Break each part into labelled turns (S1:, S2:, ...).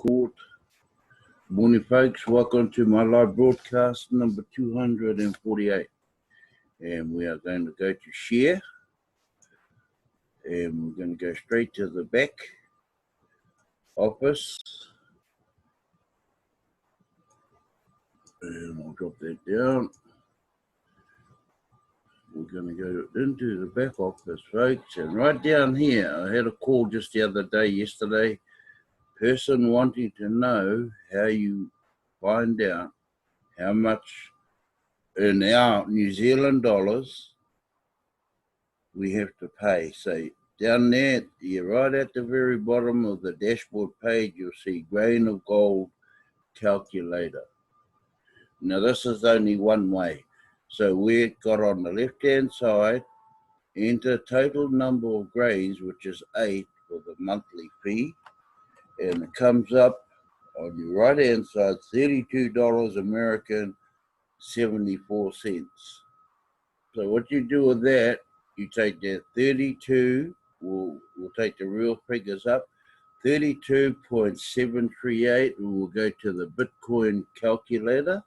S1: Record. Morning, folks. Welcome to my live broadcast number 248. And we are going to go to share. And we're going to go straight to the back office. And I'll drop that down. We're going to go into the back office, folks. And right down here, I had a call just the other day, yesterday. Person wanting to know how you find out how much in our New Zealand dollars we have to pay. So down there, you're right at the very bottom of the dashboard page, you'll see grain of gold calculator. Now this is only one way. So we got on the left-hand side, enter total number of grains, which is 8 for the monthly fee. And it comes up on your right hand side, $32 American, 74 cents. So what you do with that, you take that 32, we'll take the real figures up, 32.738, and we'll go to the Bitcoin calculator.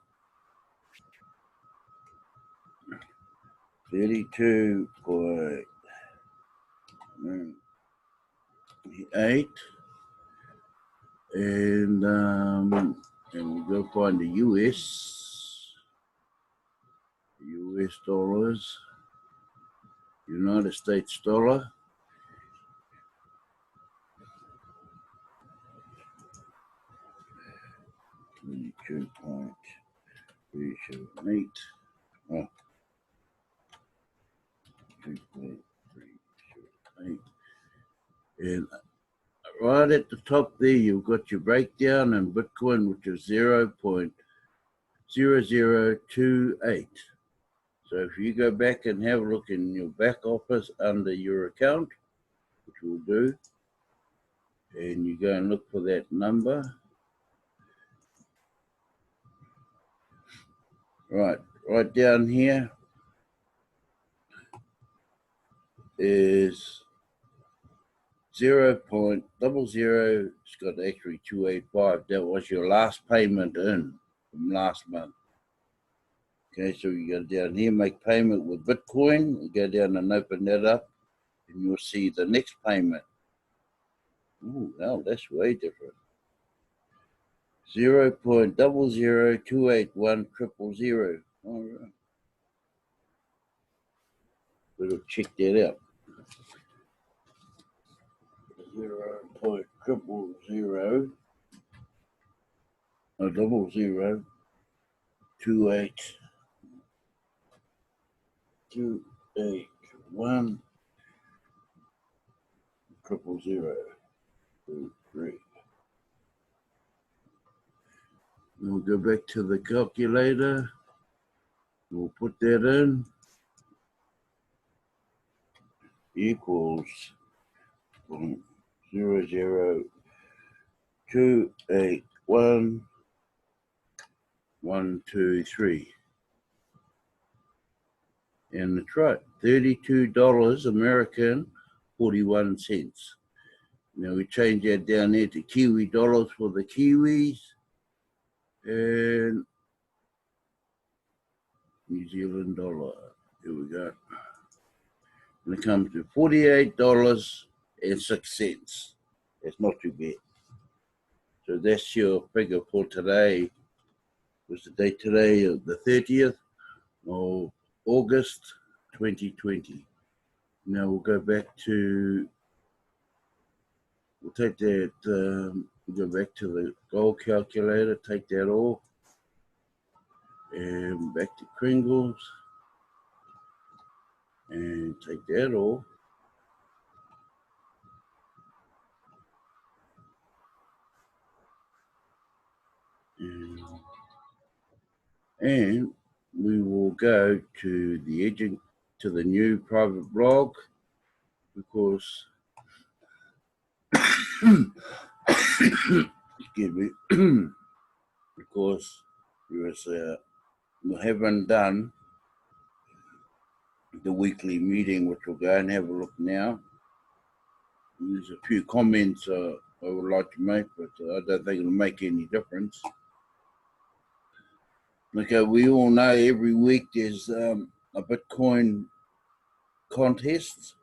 S1: 32.8. And we go find the US dollars, United States dollar. $22.378. Oh. 2.378. And right at the top there, you've got your breakdown in Bitcoin, which is 0.0028. So if you go back and have a look in your back office under your account, which we'll do, and you go and look for that number. Right down here is 0.00, it's got actually 285. That was your last payment in from last month. Okay, so you go down here, make payment with Bitcoin, you go down and open that up, and you'll see the next payment. Ooh, now that's way different. 0.0028100. All right. We'll check that out. 0.000 2810023. We'll go back to the calculator. We'll put that in. Equals 0.0281123. And that's right, $32 American, 41 cents. Now we change that down there to Kiwi dollars for the Kiwis. And New Zealand dollar. Here we go. And it comes to $48.06. That's not too bad. So that's your figure for today. Was the date today of the 30th of August 2020. Now we'll go back to, we'll take that, we'll go back to the gold calculator, take that off, and back to Kringles, and take that off. And we will go to the agent, to the new private blog, because excuse me, because we haven't done the weekly meeting, which we'll go and have a look now. There's a few comments I would like to make, but I don't think it'll make any difference. Okay, we all know every week there's a Bitcoin contest,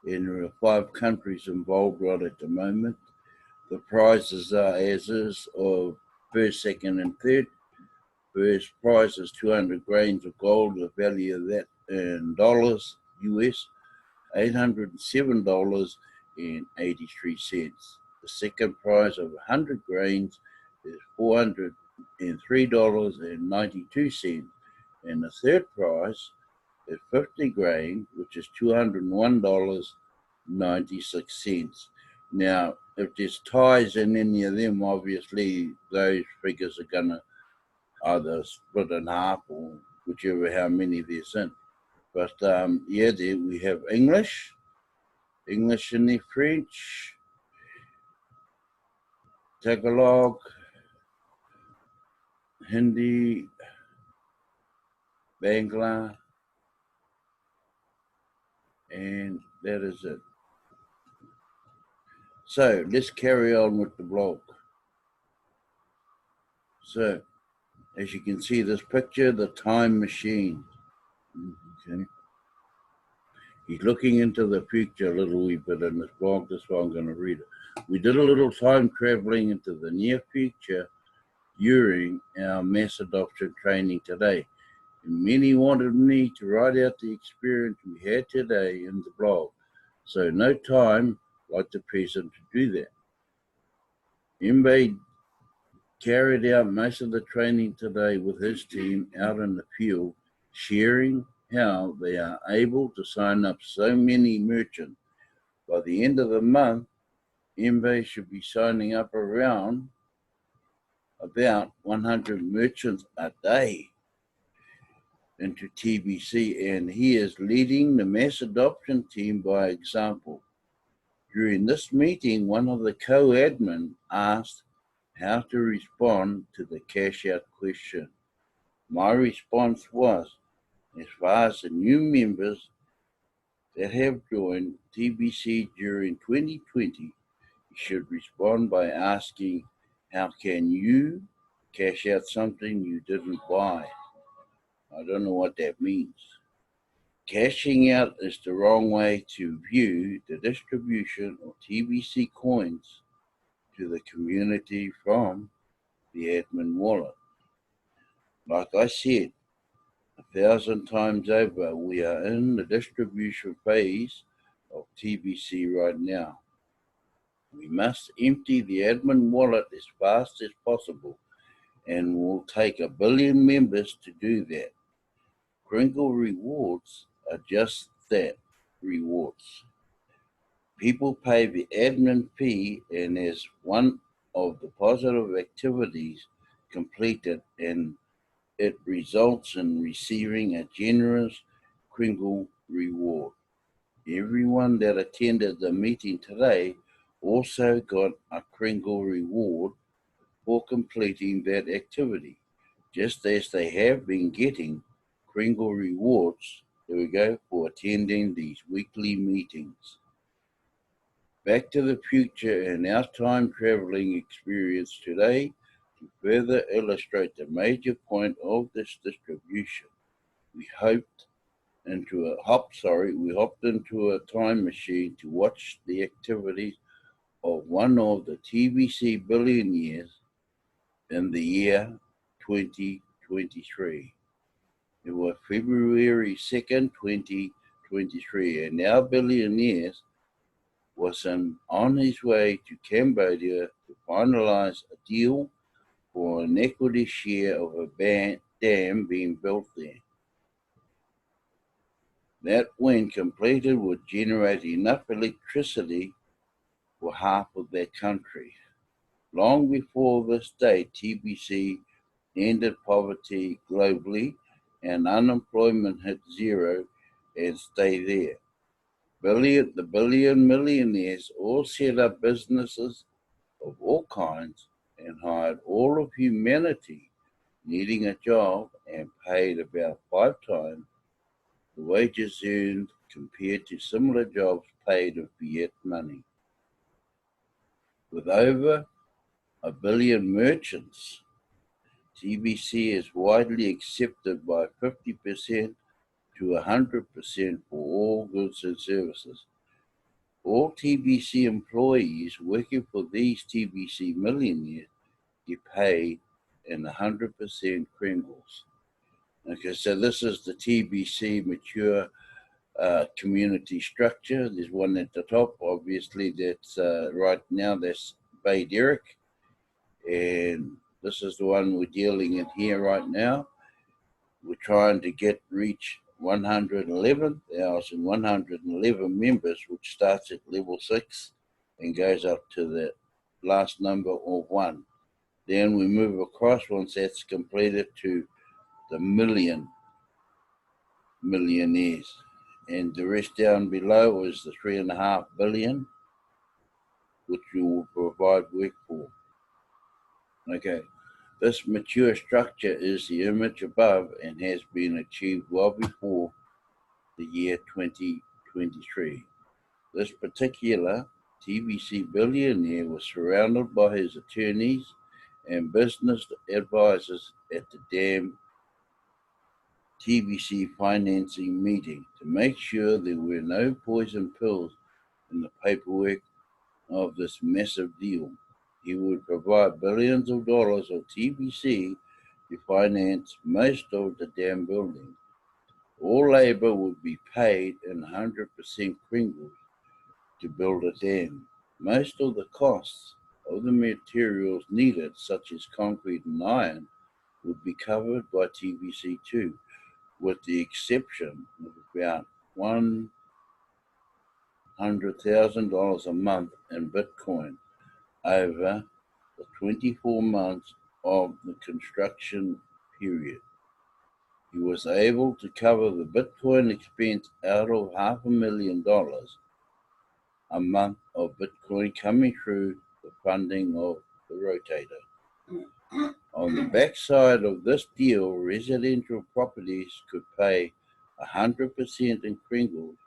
S1: and there are 5 countries involved right at the moment. The prizes are as is of first, second, and third. First prize is 200 grains of gold. The value of that in dollars US, $807.83. The second prize of 100 grains is $403.92. And the third prize is 50 grains, which is $201.96. Now, if there's ties in any of them, obviously those figures are going to either split in half or whichever how many there's in. But yeah, there we have English in the French, Tagalog, Hindi, Bangla, and that is it. So let's carry on with the blog. So as you can see this picture, the time machine. Okay. He's looking into the future a little wee bit in this blog. That's why I'm going to read it. We did a little time traveling into the near future during our mass adoption training today. And many wanted me to write out the experience we had today in the blog. So no time like the present to do that. Mbe carried out most of the training today with his team out in the field, sharing how they are able to sign up so many merchants. By the end of the month, Mbe should be signing up around about 100 merchants a day into TBC, and he is leading the mass adoption team by example. During this meeting, one of the co-admin asked how to respond to the cash out question. My response was, as far as the new members that have joined TBC during 2020, you should respond by asking, how can you cash out something you didn't buy? I don't know what that means. Cashing out is the wrong way to view the distribution of TBC coins to the community from the admin wallet. Like I said 1,000 times over, we are in the distribution phase of TBC right now. We must empty the admin wallet as fast as possible, and will take 1 billion members to do that. Kringle rewards are just that, rewards. People pay the admin fee, and as one of the positive activities completed, and it results in receiving a generous Kringle reward. Everyone that attended the meeting today also got a Kringle reward for completing that activity, just as they have been getting Kringle rewards, there we go, for attending these weekly meetings. Back to the future and our time traveling experience today to further illustrate the major point of this distribution. We hopped into a time machine to watch the activities of one of the TBC billionaires in the year 2023. It was February 2nd, 2023, and our billionaire was on his way to Cambodia to finalize a deal for an equity share of a dam being built there. That, when completed, would generate enough electricity for half of that country. Long before this date, TBC ended poverty globally and unemployment hit zero and stayed there. The billion millionaires all set up businesses of all kinds and hired all of humanity needing a job and paid about 5 times the wages earned compared to similar jobs paid in fiat money. With over 1 billion merchants, TBC is widely accepted by 50% to 100% for all goods and services. All TBC employees working for these TBC millionaires get paid in 100% Kringles. Okay, so this is the TBC mature community structure. There's one at the top, obviously, that's right now, that's Bay Derrick. And this is the one we're dealing in here right now. We're trying to reach 111,111 members, which starts at level 6 and goes up to the last number of 1. Then we move across, once that's completed, to the millionaires. And the rest down below is the 3.5 billion, which we will provide work for. Okay, this mature structure is the image above and has been achieved well before the year 2023. This particular TBC billionaire was surrounded by his attorneys and business advisors at the damn TBC financing meeting to make sure there were no poison pills in the paperwork of this massive deal. He would provide billions of dollars of TBC to finance most of the dam building. All labor would be paid in 100% Kringles to build a dam. Most of the costs of the materials needed, such as concrete and iron, would be covered by TBC too, with the exception of about $100,000 a month in Bitcoin over the 24 months of the construction period. He was able to cover the Bitcoin expense out of $500,000 a month of Bitcoin coming through the funding of the rotator. On the backside of this deal, residential properties could pay 100% in Kringles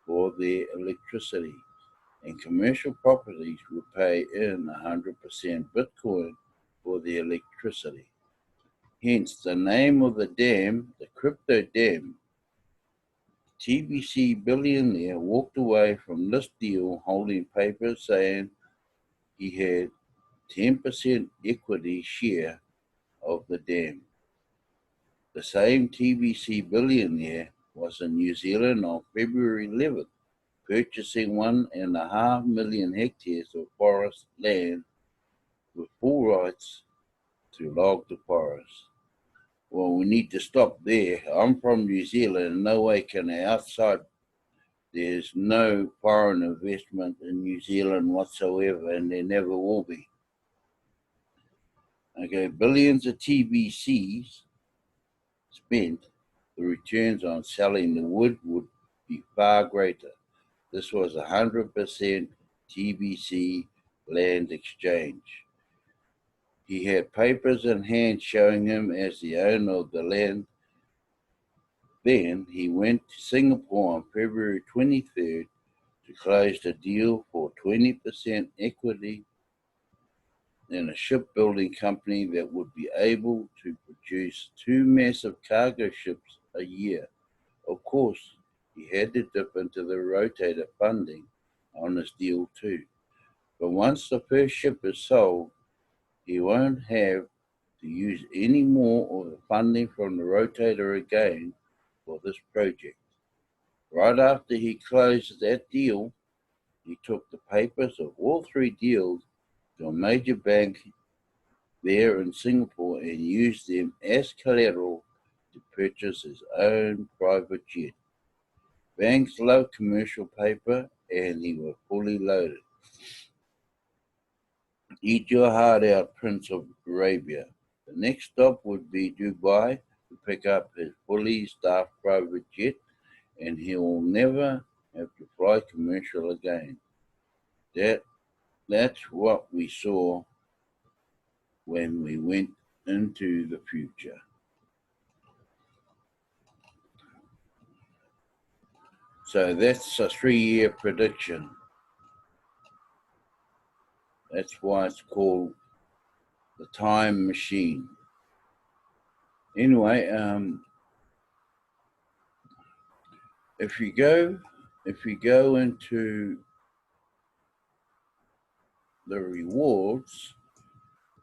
S1: for their electricity, and commercial properties would pay in 100% Bitcoin for the electricity. Hence the name of the dam, the crypto dam. TBC billionaire walked away from this deal holding papers saying he had 10% equity share of the dam. The same TBC billionaire was in New Zealand on February 11th, purchasing 1.5 million hectares of forest land with full rights to log the forest. Well, we need to stop there. I'm from New Zealand, and no way can there's no foreign investment in New Zealand whatsoever, and there never will be. Okay, billions of TBCs spent, the returns on selling the wood would be far greater. This was 100% TBC land exchange. He had papers in hand showing him as the owner of the land. Then he went to Singapore on February 23rd to close the deal for 20% equity in a shipbuilding company that would be able to produce 2 massive cargo ships a year. Of course, he had to dip into the rotator funding on this deal too. But once the first ship is sold, he won't have to use any more of the funding from the rotator again for this project. Right after he closed that deal, he took the papers of all 3 deals to a major bank there in Singapore and used them as collateral to purchase his own private jet. Banks love commercial paper, and he was fully loaded. Eat your heart out, Prince of Arabia. The next stop would be Dubai to pick up his fully staffed private jet, and he will never have to fly commercial again. That's what we saw when we went into the future. So that's a 3-year prediction. That's why it's called the time machine. Anyway, if you go into the rewards,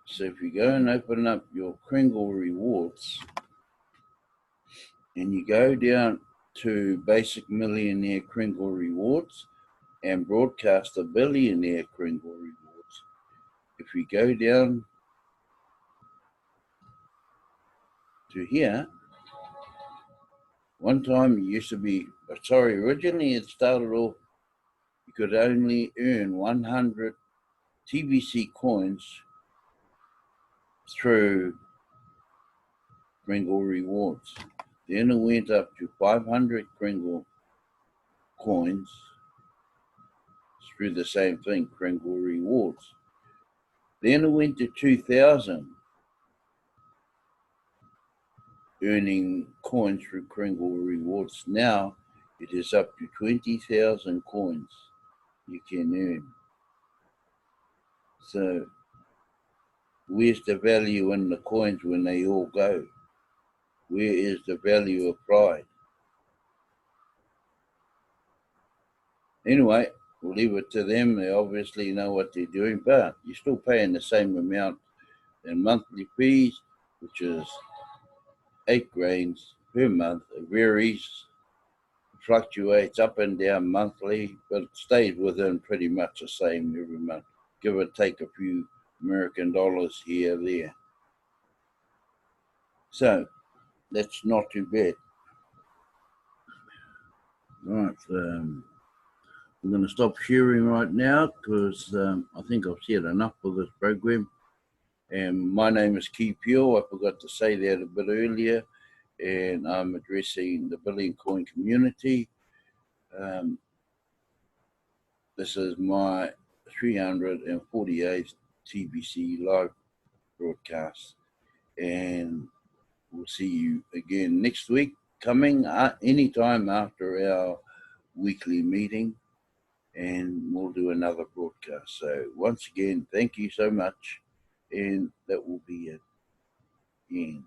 S1: so if you go and open up your Kringle rewards, and you go down to Basic Millionaire Kringle rewards and broadcast the Billionaire Kringle rewards, if you go down to here, one time it used to be, originally it started off, you could only earn 100 TBC coins through Kringle rewards. Then it went up to 500 Kringle coins through the same thing, Kringle rewards. Then it went to 2,000 earning coins through Kringle rewards. Now it is up to 20,000 coins you can earn. So where's the value in the coins when they all go? Where is the value of pride? Anyway, we'll leave it to them. They obviously know what they're doing, but you're still paying the same amount in monthly fees, which is 8 grains per month. It varies, fluctuates up and down monthly, but it stays within pretty much the same every month. Give or take a few American dollars here or there. So that's not too bad. Right, I'm going to stop sharing right now because I think I've said enough for this program. And my name is Key Pure. I forgot to say that a bit earlier. And I'm addressing the Billion Coin community. This is my 348th TBC live broadcast. And we'll see you again next week, coming anytime after our weekly meeting. And we'll do another broadcast. So once again, thank you so much. And that will be it. And